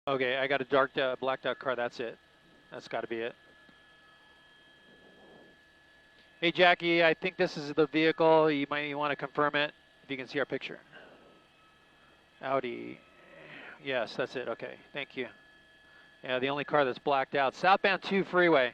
Okay, I got a dark, blacked out car. That's it. That's got to be it. Hey, Jackie, I think this is the vehicle. You might want to confirm it if you can see our picture. Audi. Yes, that's it. Okay, thank you. Yeah, the only car that's blacked out. Southbound 2 freeway.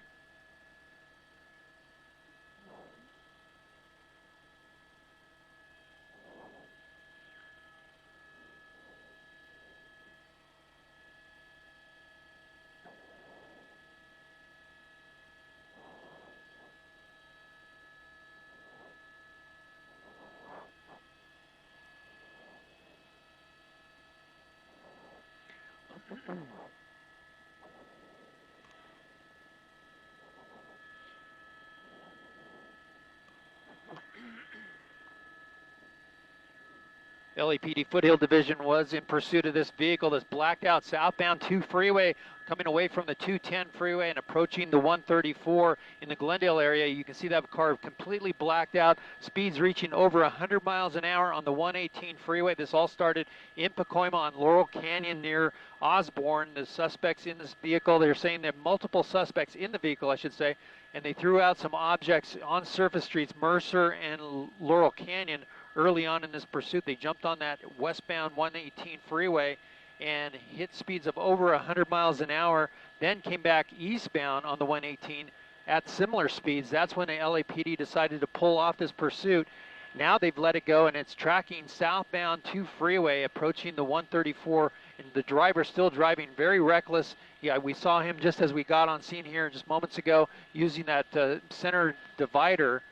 LAPD Foothill Division was in pursuit of this vehicle that's blacked out southbound 2 freeway, coming away from the 210 freeway and approaching the 134 in the Glendale area. You can see that car completely blacked out, speeds reaching over 100 miles an hour on the 118 freeway. This all started in Pacoima on Laurel Canyon near Osborne. The suspects in this vehicle, they're saying there are multiple suspects in the vehicle, I should say, and they threw out some objects on surface streets, Mercer and Laurel Canyon. Early on in this pursuit, they jumped on that westbound 118 freeway and hit speeds of over 100 miles an hour, then came back eastbound on the 118 at similar speeds. That's when the LAPD decided to pull off this pursuit. Now they've let it go, and it's tracking southbound 2 freeway, approaching the 134, and the driver still driving very reckless. Yeah, we saw him just as we got on scene here just moments ago, using that center divider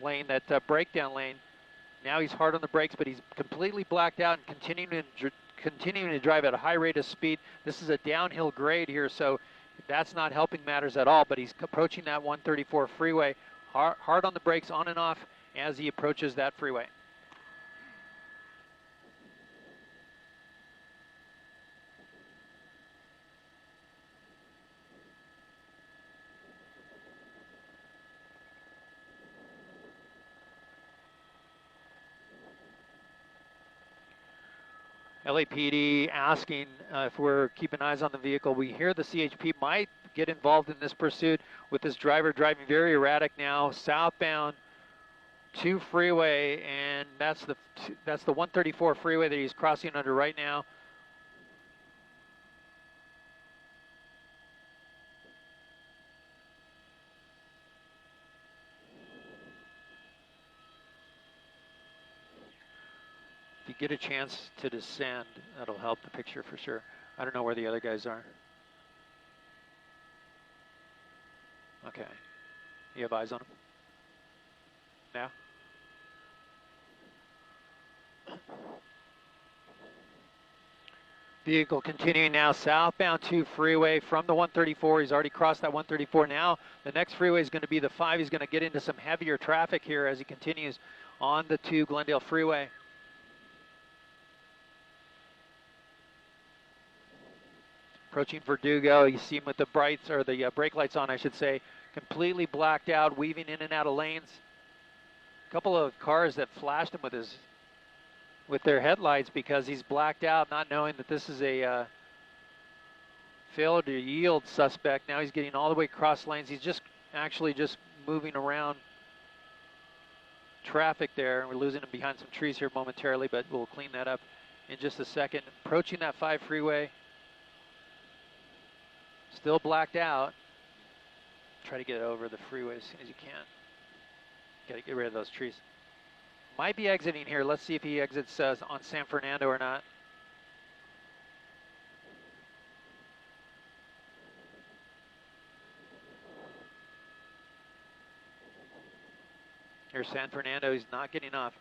lane, that breakdown lane. Now he's hard on the brakes, but he's completely blacked out and continuing to drive at a high rate of speed. This is a downhill grade here, so that's not helping matters at all, but he's approaching that 134 freeway, hard on the brakes, on and off, as he approaches that freeway. LAPD asking if we're keeping eyes on the vehicle. We hear the CHP might get involved in this pursuit with this driver driving very erratic now, southbound 2 freeway, and that's the 134 freeway that he's crossing under right now. If you get a chance to descend, that'll help the picture for sure. I don't know where the other guys are. Okay. You have eyes on them? Now? Vehicle continuing now southbound 2 freeway from the 134. He's already crossed that 134. Now the next freeway is going to be the 5. He's going to get into some heavier traffic here as he continues on the 2 Glendale freeway. Approaching Verdugo, you see him with the brights, or the brake lights on, I should say, completely blacked out, weaving in and out of lanes. A couple of cars that flashed him with their headlights because he's blacked out, not knowing that this is a failure to yield suspect. Now he's getting all the way across lanes. He's just moving around traffic there. We're losing him behind some trees here momentarily, but we'll clean that up in just a second. Approaching that 5 freeway. Still blacked out. Try to get over the freeway as soon as you can. Got to get rid of those trees. Might be exiting here. Let's see if he exits on San Fernando or not. Here's San Fernando. He's not getting off.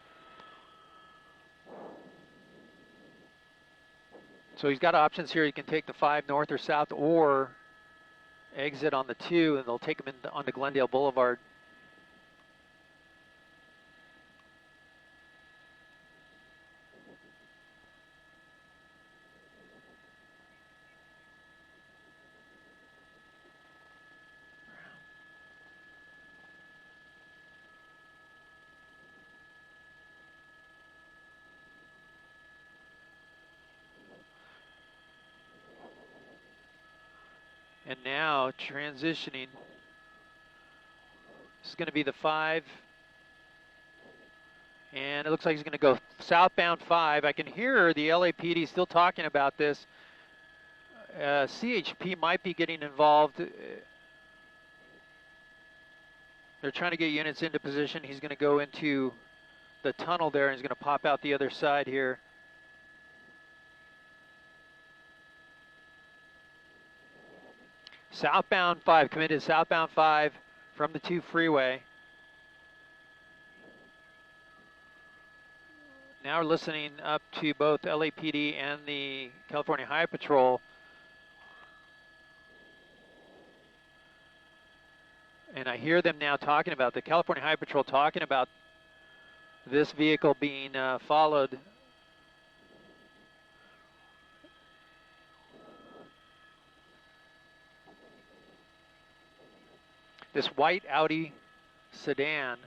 So he's got options here. He can take the 5 north or south, or exit on the 2, and they'll take him onto Glendale Boulevard. And now transitioning. This is going to be the 5. And it looks like he's going to go southbound 5. I can hear the LAPD still talking about this. CHP might be getting involved. They're trying to get units into position. He's going to go into the tunnel there, and he's going to pop out the other side here. Southbound 5, committed southbound 5 from the 2 freeway. Now we're listening up to both LAPD and the California Highway Patrol. And I hear them now talking about, the California Highway Patrol talking about this vehicle being followed. This white Audi sedan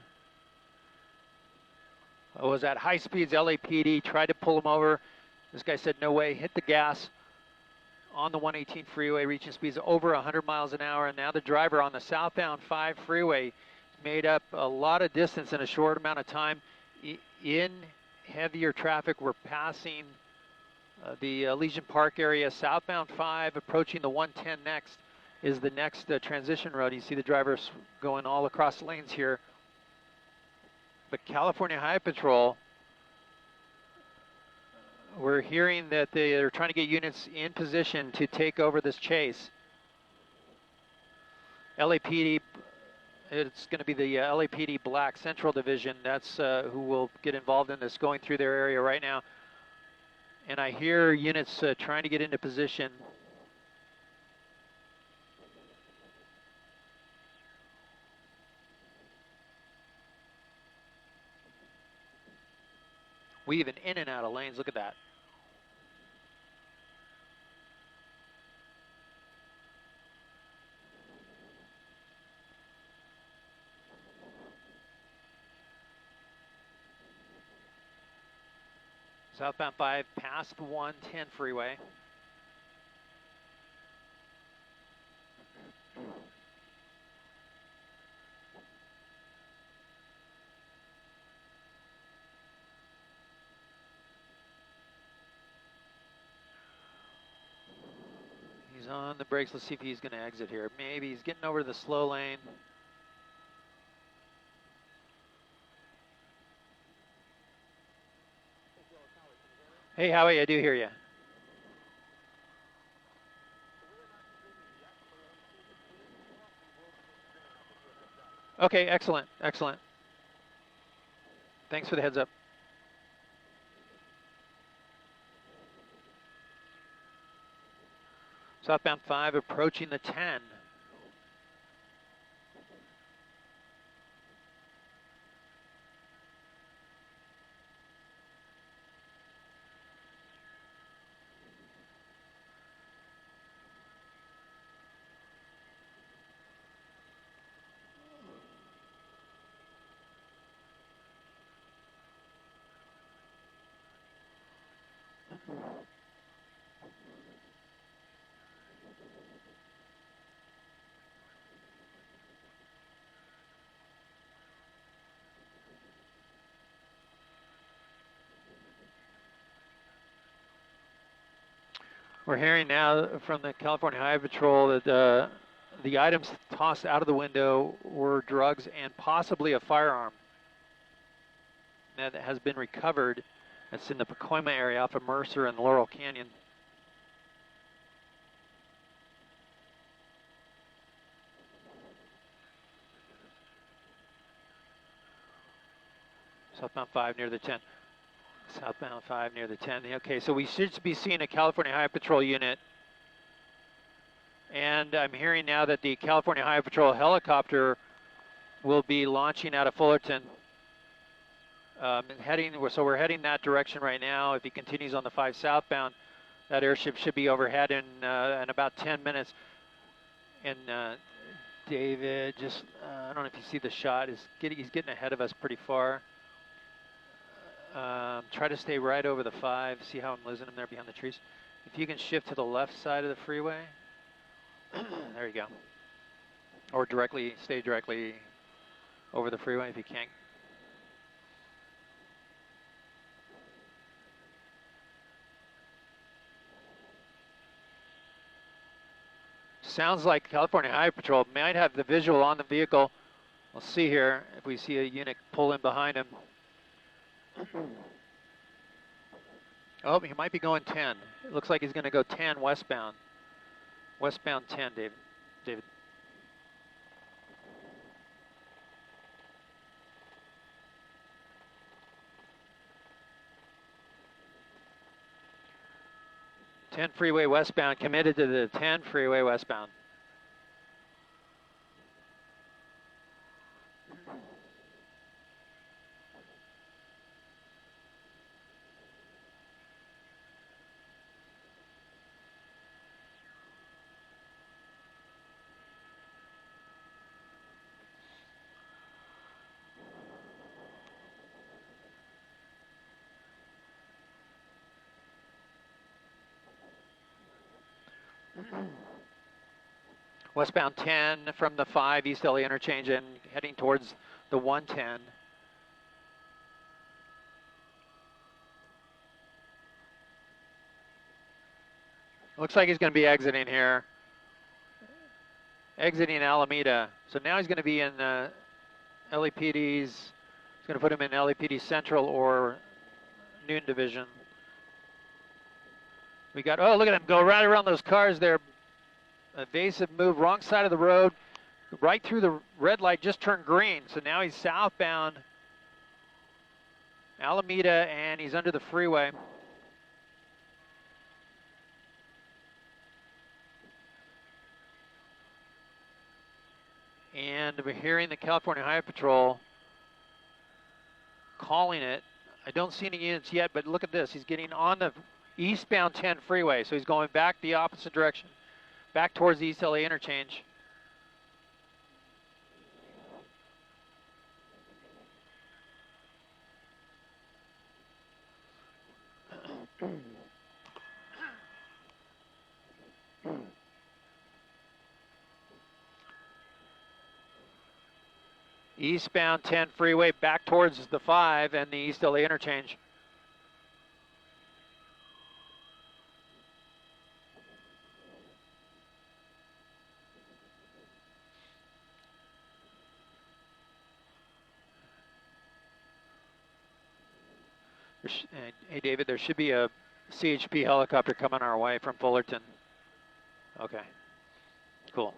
was at high speeds. LAPD tried to pull him over. This guy said no way, hit the gas on the 118 freeway, reaching speeds over 100 miles an hour. And now the driver on the southbound 5 freeway made up a lot of distance in a short amount of time. In heavier traffic, we're passing the Legion Park area. Southbound 5 approaching the 110 next is the next transition road. You see the drivers going all across the lanes here. But California Highway Patrol, we're hearing that they're trying to get units in position to take over this chase. LAPD, it's going to be the LAPD Black Central Division. That's who will get involved in this, going through their area right now. And I hear units trying to get into position. Weaving in and out of lanes, look at that. Southbound 5 past the 110 freeway. He's on the brakes. Let's see if he's going to exit here. Maybe he's getting over to the slow lane. Hey, Howie, I do hear you. Okay, excellent, excellent. Thanks for the heads up. Southbound 5 approaching the 10. We're hearing now from the California Highway Patrol that the items tossed out of the window were drugs and possibly a firearm that has been recovered. That's in the Pacoima area off of Mercer and Laurel Canyon. Southbound 5 near the 10. Southbound 5 near the 10. Okay, so we should be seeing a California Highway Patrol unit. And I'm hearing now that the California Highway Patrol helicopter will be launching out of Fullerton. So we're heading that direction right now. If he continues on the 5 southbound, that airship should be overhead in about 10 minutes. And David, just I don't know if you see the shot. He's getting ahead of us pretty far. Try to stay right over the 5. See how I'm losing him there behind the trees. If you can shift to the left side of the freeway. There you go. Or stay directly over the freeway if you can't. Sounds like California Highway Patrol might have the visual on the vehicle. We'll see here if we see a unit pull in behind him. Oh, he might be going 10. It looks like he's going to go 10 westbound. Westbound 10, David. Ten freeway westbound, committed to the 10 freeway westbound. Westbound 10 from the 5 East LA interchange and heading towards the 110. Looks like he's going to be exiting here. Exiting Alameda. So now he's going to be in LAPD's, he's going to put him in LAPD Central or Noon Division. We got, oh, look at him go right around those cars there. Evasive move, wrong side of the road, right through the red light, just turned green. So now he's southbound Alameda and he's under the freeway. And we're hearing the California Highway Patrol calling it. I don't see any units yet, but look at this. He's getting on the eastbound 10 freeway, so he's going back the opposite direction, back towards the East LA interchange. Eastbound 10 freeway back towards the 5 and the East LA interchange. Hey David, there should be a CHP helicopter coming our way from Fullerton. Okay, cool.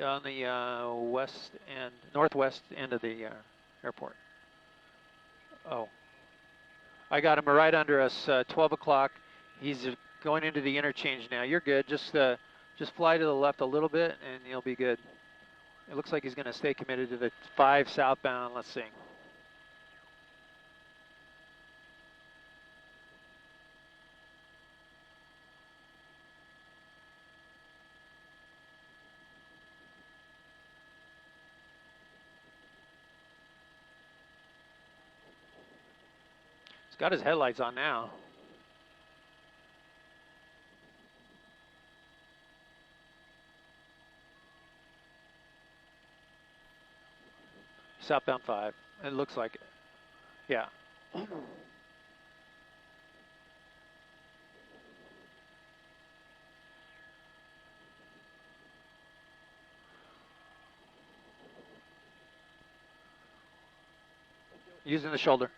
On the west and northwest end of the airport. Oh, I got him right under us. 12 o'clock. He's going into the interchange now. You're good. Just fly to the left a little bit, and you'll be good. It looks like he's going to stay committed to the 5 southbound. Let's see. Got his headlights on now. Southbound 5. It looks like it. Yeah. Using the shoulder.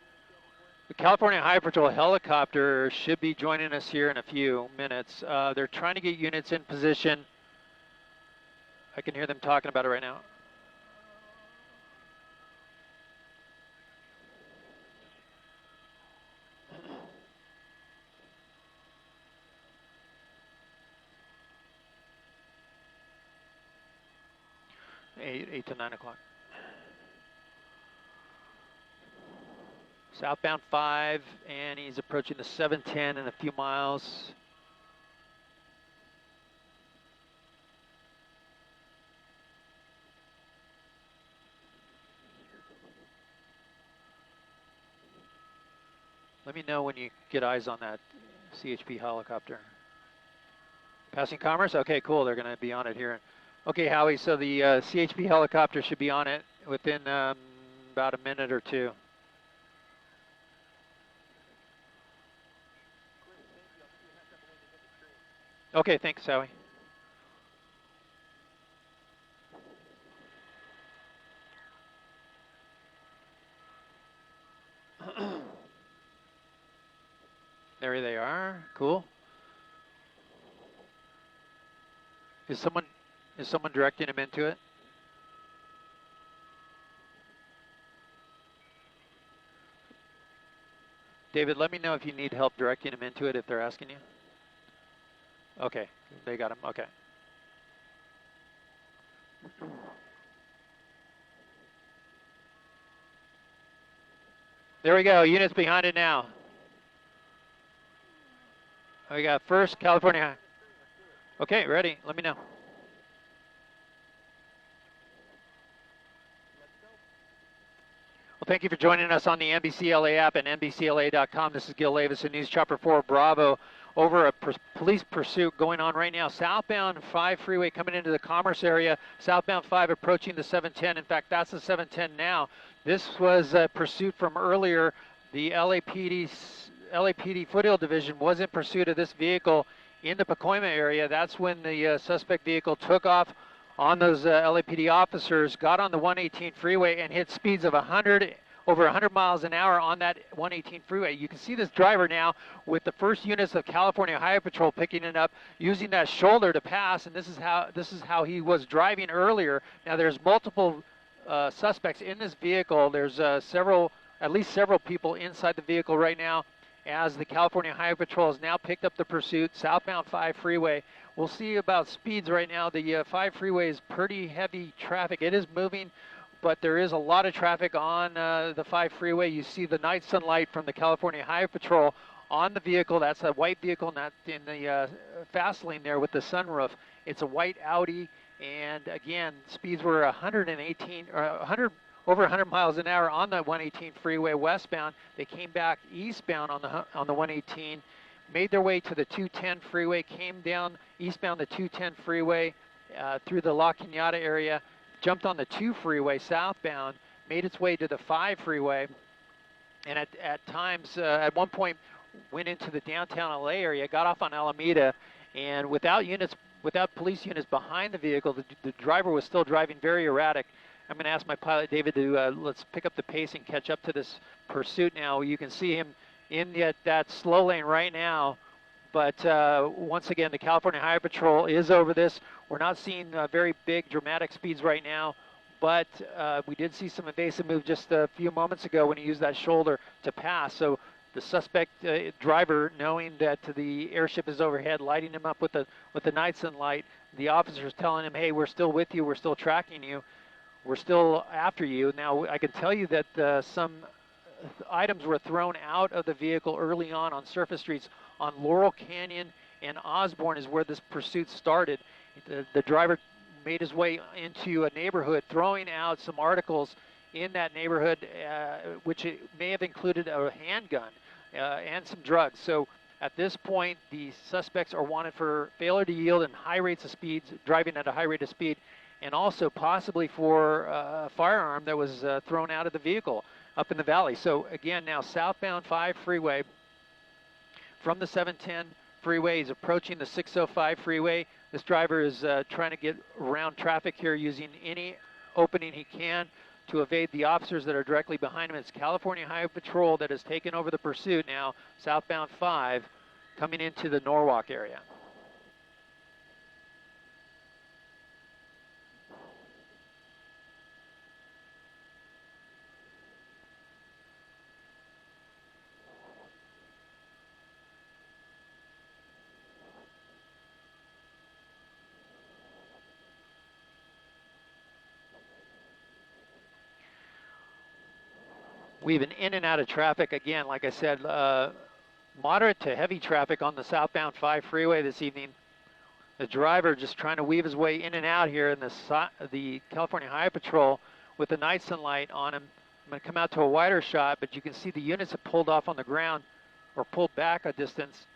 The California Highway Patrol helicopter should be joining us here in a few minutes. They're trying to get units in position. I can hear them talking about it right now. Eight to 9 o'clock. Southbound 5, and he's approaching the 710 in a few miles. Let me know when you get eyes on that CHP helicopter. Passing Commerce? Okay, cool. They're going to be on it here. Okay, Howie, so the CHP helicopter should be on it within about a minute or two. Okay, thanks, Howie. There they are. Cool. Is someone directing him into it? David, let me know if you need help directing him into it if they're asking you. Okay, they got him. Okay. There we go. Units behind it now. We got first California. Okay, ready. Let me know. Well, thank you for joining us on the NBCLA app and NBCLA.com. This is Gil Levis in News Chopper 4 Bravo. Over a police pursuit going on right now. Southbound 5 freeway coming into the Commerce area. Southbound 5 approaching the 710. In fact, that's the 710 now. This was a pursuit from earlier. The LAPD Foothill Division was in pursuit of this vehicle in the Pacoima area. That's when the suspect vehicle took off on those LAPD officers, got on the 118 freeway and hit speeds of over 100 miles an hour on that 118 freeway. You can see this driver now with the first units of California Highway Patrol picking it up, using that shoulder to pass, and this is how he was driving earlier. Now there's multiple suspects in this vehicle. There's at least several people inside the vehicle right now, as the California Highway Patrol has now picked up the pursuit, southbound 5 freeway. We'll see about speeds right now. The 5 freeway is pretty heavy traffic. It is moving, but there is a lot of traffic on the 5 freeway. You see the night sunlight from the California Highway Patrol on the vehicle. That's a white vehicle, not in the fast lane there with the sunroof. It's a white Audi, and again, speeds were 118 or 100. Over 100 miles an hour on the 118 freeway westbound. They came back eastbound on the 118, made their way to the 210 freeway, came down eastbound the 210 freeway through the La Cañada area, jumped on the 2 freeway southbound, made its way to the 5 freeway, and at times, at one point, went into the downtown LA area, got off on Alameda, and without police units behind the vehicle, the driver was still driving very erratic. I'm going to ask my pilot, David, to let's pick up the pace and catch up to this pursuit now. You can see him in that slow lane right now. But once again, the California Highway Patrol is over this. We're not seeing very big, dramatic speeds right now. But we did see some evasive move just a few moments ago when he used that shoulder to pass. So the suspect driver, knowing that the airship is overhead, lighting him up with the night sunlight, the officer's telling him, hey, we're still with you. We're still tracking you. We're still after you. Now, I can tell you that some items were thrown out of the vehicle early on surface streets on Laurel Canyon and Osborne is where this pursuit started. The driver made his way into a neighborhood, throwing out some articles in that neighborhood, which may have included a handgun and some drugs. So at this point, the suspects are wanted for failure to yield and high rates of speed, driving at a high rate of speed, and also possibly for a firearm that was thrown out of the vehicle up in the valley. So again, now southbound 5 freeway from the 710 freeway is approaching the 605 freeway. This driver is trying to get around traffic here using any opening he can to evade the officers that are directly behind him. It's California Highway Patrol that has taken over the pursuit now, southbound 5, coming into the Norwalk area. We've been in and out of traffic again, like I said, moderate to heavy traffic on the southbound 5 freeway this evening. The driver just trying to weave his way in and out here in the California Highway Patrol with the night sunlight on him. I'm going to come out to a wider shot, but you can see the units have pulled off on the ground or pulled back a distance.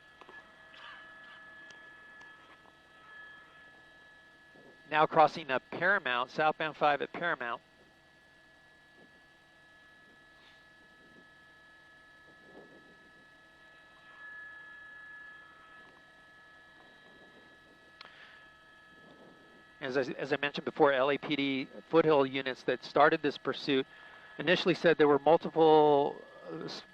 Now crossing up Paramount, southbound 5 at Paramount. As I mentioned before, LAPD foothill units that started this pursuit initially said there were multiple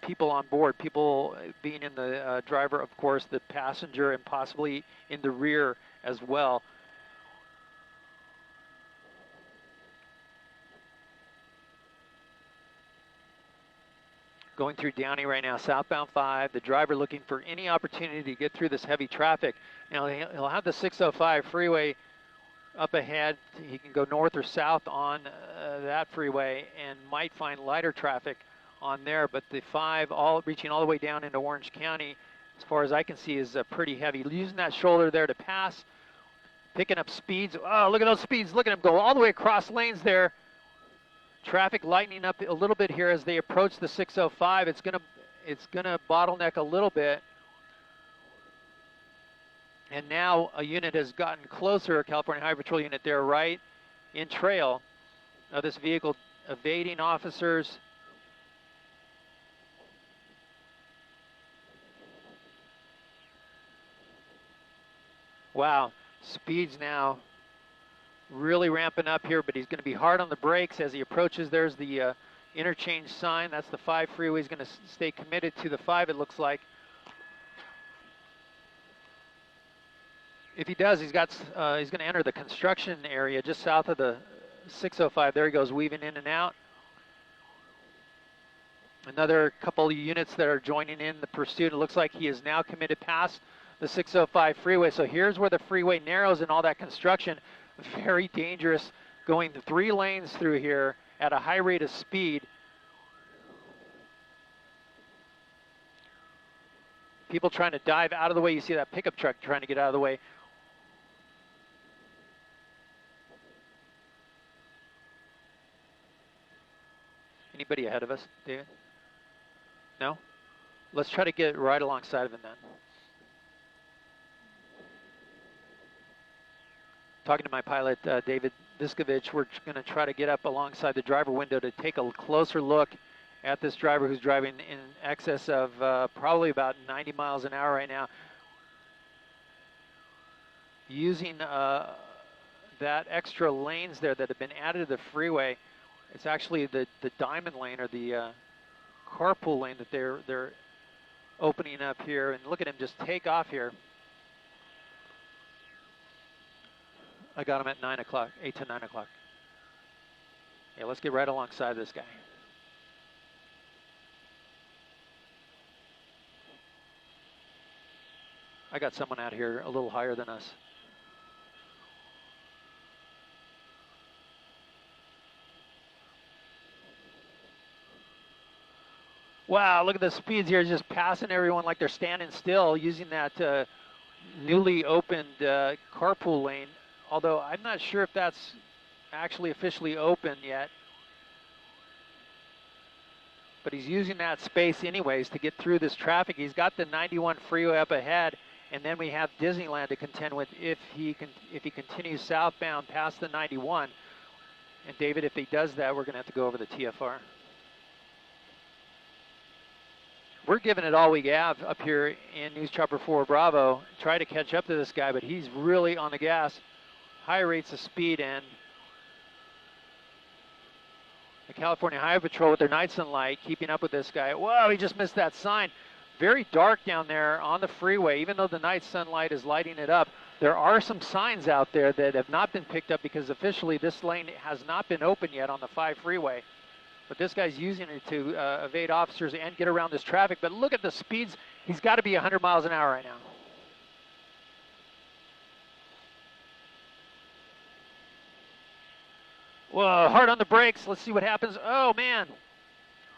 people on board, people being in the driver, of course, the passenger, and possibly in the rear as well. Going through Downey right now, southbound 5, the driver looking for any opportunity to get through this heavy traffic. Now he'll have the 605 freeway up ahead. He can go north or south on that freeway and might find lighter traffic on there, but the 5 reaching all the way down into Orange County, as far as I can see, is pretty heavy. Using that shoulder there to pass, picking up speeds. Oh, look at those speeds. Look at him go all the way across lanes there. Traffic lightening up a little bit here as they approach the 605. It's gonna bottleneck a little bit. And now a unit has gotten closer, a California Highway Patrol unit there, right in trail of this vehicle, evading officers. Wow, speeds now really ramping up here, but he's going to be hard on the brakes as he approaches. There's the interchange sign. That's the 5 freeway. He's going to stay committed to the 5, it looks like. If he does, he's going to enter the construction area just south of the 605. There he goes, weaving in and out. Another couple of units that are joining in the pursuit. It looks like he is now committed past the 605 freeway. So here's where the freeway narrows and all that construction. Very dangerous, going 3 lanes through here at a high rate of speed. People trying to dive out of the way. You see that pickup truck trying to get out of the way. Anybody ahead of us, David? No? Let's try to get right alongside of him then. Talking to my pilot, David Viskovich, we're going to try to get up alongside the driver window to take a closer look at this driver who's driving in excess of probably about 90 miles an hour right now. Using that extra lanes there that have been added to the freeway. It's actually the diamond lane, or the carpool lane, that they're opening up here. And look at him just take off here. I got him at 9 o'clock, 8 to 9 o'clock. Yeah, let's get right alongside this guy. I got someone out here a little higher than us. Wow, look at the speeds here, just passing everyone like they're standing still, using that newly opened carpool lane. Although I'm not sure if that's actually officially open yet. But he's using that space anyways to get through this traffic. He's got the 91 freeway up ahead, and then we have Disneyland to contend with if he continues southbound past the 91. And David, if he does that, we're going to have to go over the TFR. We're giving it all we have up here in News Chopper 4 Bravo. Try to catch up to this guy, but he's really on the gas. High rates of speed, and the California Highway Patrol with their night sunlight keeping up with this guy. Whoa, he just missed that sign. Very dark down there on the freeway. Even though the night sunlight is lighting it up, there are some signs out there that have not been picked up because officially this lane has not been open yet on the 5 freeway. But this guy's using it to evade officers and get around this traffic. But look at the speeds. He's got to be 100 miles an hour right now. Whoa, hard on the brakes. Let's see what happens. Oh, man.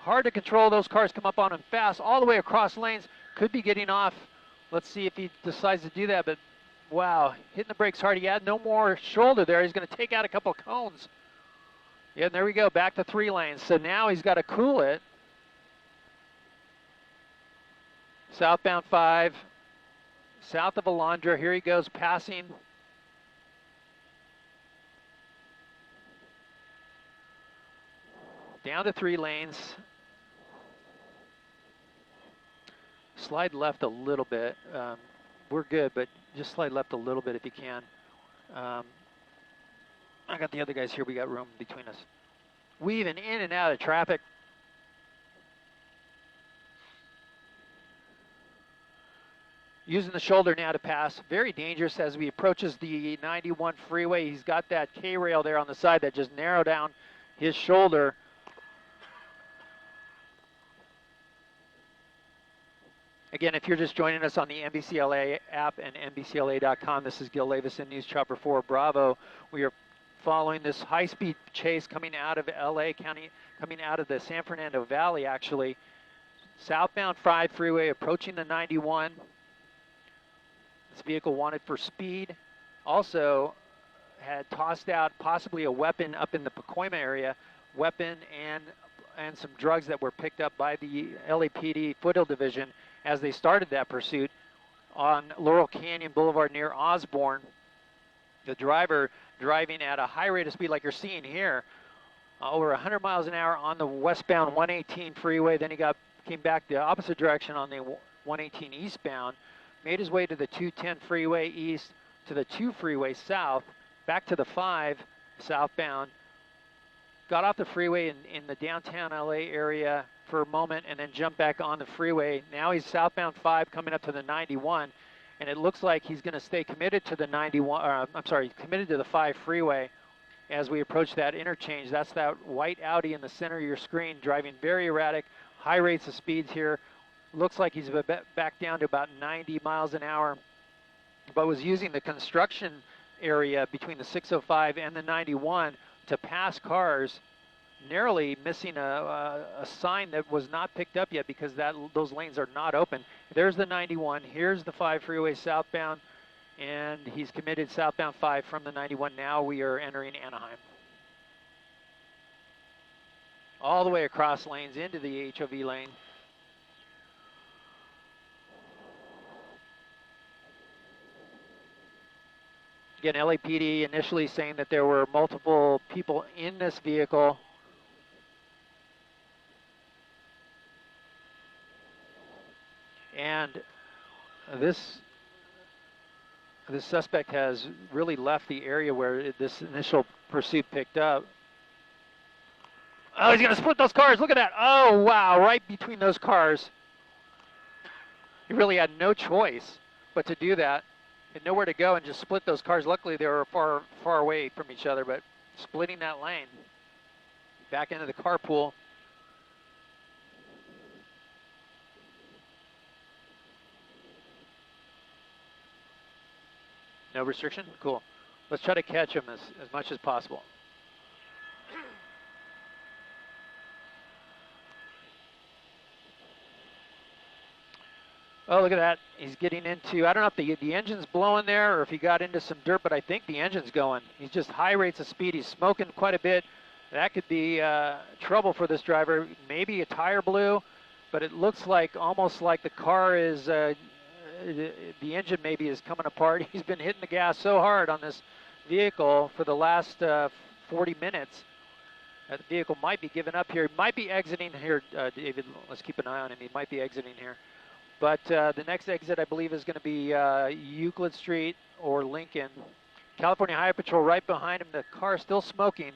Hard to control. Those cars come up on him fast all the way across lanes. Could be getting off. Let's see if he decides to do that. But, wow, hitting the brakes hard. He had no more shoulder there. He's going to take out a couple of cones. Yeah, and there we go. Back to 3 lanes. So now he's got to cool it. Southbound 5. South of Alondra. Here he goes passing Down to 3 lanes. Slide left a little bit. We're good, but just slide left a little bit if you can. I got the other guys here. We got room between us. Weaving in and out of traffic. Using the shoulder now to pass. Very dangerous as we approaches the 91 freeway. He's got that K-rail there on the side that just narrowed down his shoulder. Again, if you're just joining us on the NBCLA app and NBCLA.com, this is Gil Levis, News Chopper 4 Bravo. We are following this high-speed chase coming out of LA County, coming out of the San Fernando Valley, actually. Southbound 5 freeway approaching the 91. This vehicle wanted for speed. Also had tossed out possibly a weapon up in the Pacoima area, weapon and some drugs that were picked up by the LAPD Foothill Division as they started that pursuit on Laurel Canyon Boulevard near Osborne. The driver driving at a high rate of speed like you're seeing here, over 100 miles an hour on the westbound 118 freeway. Then he came back the opposite direction on the 118 eastbound, made his way to the 210 freeway east, to the 2 freeway south, back to the 5 southbound, got off the freeway in the downtown LA area for a moment and then jumped back on the freeway. Now he's southbound 5 coming up to the 91, and it looks like he's going to stay committed to the 91, committed to the 5 freeway as we approach that interchange. That's that white Audi in the center of your screen, driving very erratic, high rates of speeds here. Looks like he's back down to about 90 miles an hour, but was using the construction area between the 605 and the 91 to pass cars, narrowly missing a sign that was not picked up yet because those lanes are not open. There's the 91. Here's the 5 freeway southbound, and he's committed southbound 5 from the 91. Now we are entering Anaheim. All the way across lanes into the HOV lane. Again, LAPD initially saying that there were multiple people in this vehicle. And this suspect has really left the area where this initial pursuit picked up. Oh, he's going to split those cars. Look at that. Oh, wow, right between those cars. He really had no choice but to do that. And nowhere to go and just split those cars. Luckily, they were far away from each other, but splitting that lane. Back into the carpool. No restriction? Cool. Let's try to catch him as much as possible. Oh, look at that. He's getting into, I don't know if the engine's blowing there or if he got into some dirt, but I think the engine's going. He's just high rates of speed. He's smoking quite a bit. That could be trouble for this driver. Maybe a tire blew, but it looks like almost like the car is, the engine maybe is coming apart. He's been hitting the gas so hard on this vehicle for the last 40 minutes. The vehicle might be giving up here. He might be exiting here, David. Let's keep an eye on him. He might be exiting here. But the next exit, I believe, is going to be Euclid Street or Lincoln. California Highway Patrol right behind him. The car still smoking.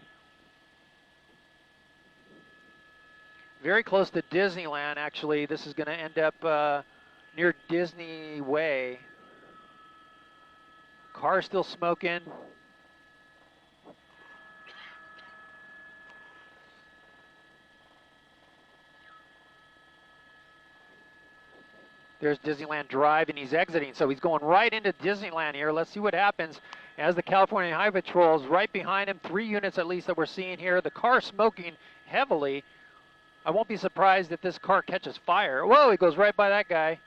Very close to Disneyland, actually. This is going to end up near Disney Way. Car still smoking. There's Disneyland Drive, and he's exiting, so he's going right into Disneyland here. Let's see what happens as the California Highway Patrol is right behind him. 3 units at least that we're seeing here. The car smoking heavily. I won't be surprised if this car catches fire. Whoa, he goes right by that guy.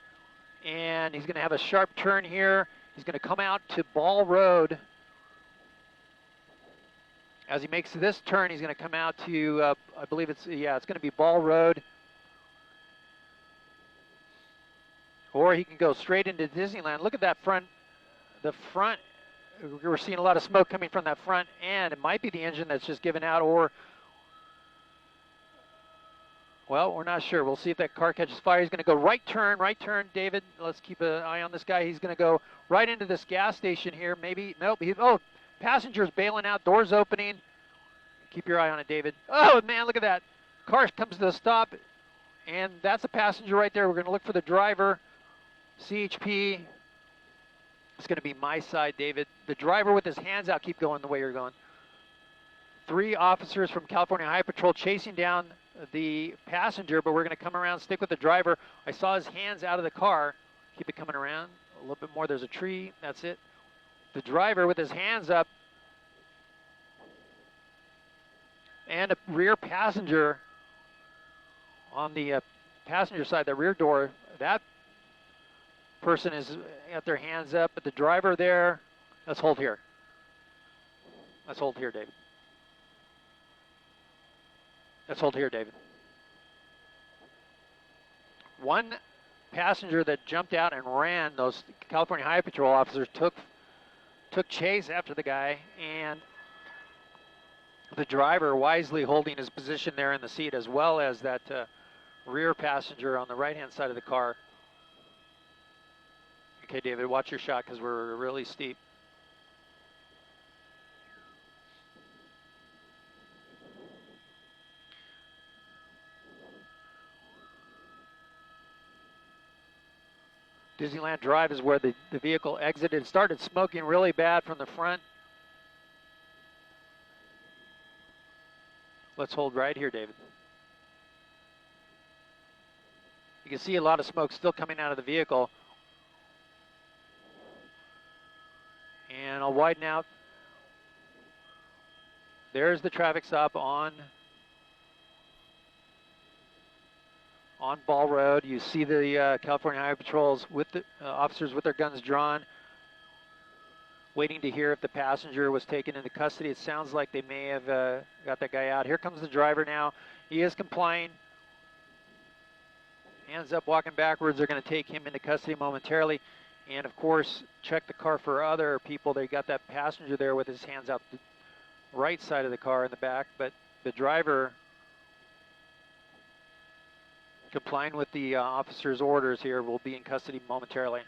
And he's going to have a sharp turn here. He's going to come out to Ball Road. As he makes this turn, he's going to come out to, I believe it's going to be Ball Road. Or he can go straight into Disneyland. Look at that front, the front, we're seeing a lot of smoke coming from that front end. It might be the engine that's just given out, or Well, we're not sure. We'll see if that car catches fire. He's going to go right turn, David. Let's keep an eye on this guy. He's going to go right into this gas station here. Maybe, nope. Passengers bailing out, doors opening. Keep your eye on it, David. Oh, man, look at that. Car comes to a stop, and that's a passenger right there. We're going to look for the driver. CHP. It's going to be my side, David. The driver with his hands out, keep going the way you're going. 3 officers from California Highway Patrol chasing down the passenger, but we're going to come around, stick with the driver. I saw his hands out of the car. Keep it coming around a little bit more. There's a tree. That's it. The driver with his hands up. And a rear passenger on the passenger side, the rear door. That person is got their hands up, but the driver there, let's hold here. Let's hold here, David. Let's hold here, David. One passenger that jumped out and ran, those California Highway Patrol officers took chase after the guy, and the driver wisely holding his position there in the seat, as well as that rear passenger on the right-hand side of the car. Okay, David, watch your shot because we're really steep. Disneyland Drive is where the vehicle exited. It started smoking really bad from the front. Let's hold right here, David. You can see a lot of smoke still coming out of the vehicle. And I'll widen out. There's the traffic stop on Ball Road. You see the California Highway Patrols with the officers with their guns drawn, waiting to hear if the passenger was taken into custody. It sounds like they may have got that guy out. Here comes the driver now. He is complying. Hands up, walking backwards. They're going to take him into custody momentarily. And of course, check the car for other people. They got that passenger there with his hands out the right side of the car in the back, but the driver complying with the officer's orders here will be in custody momentarily.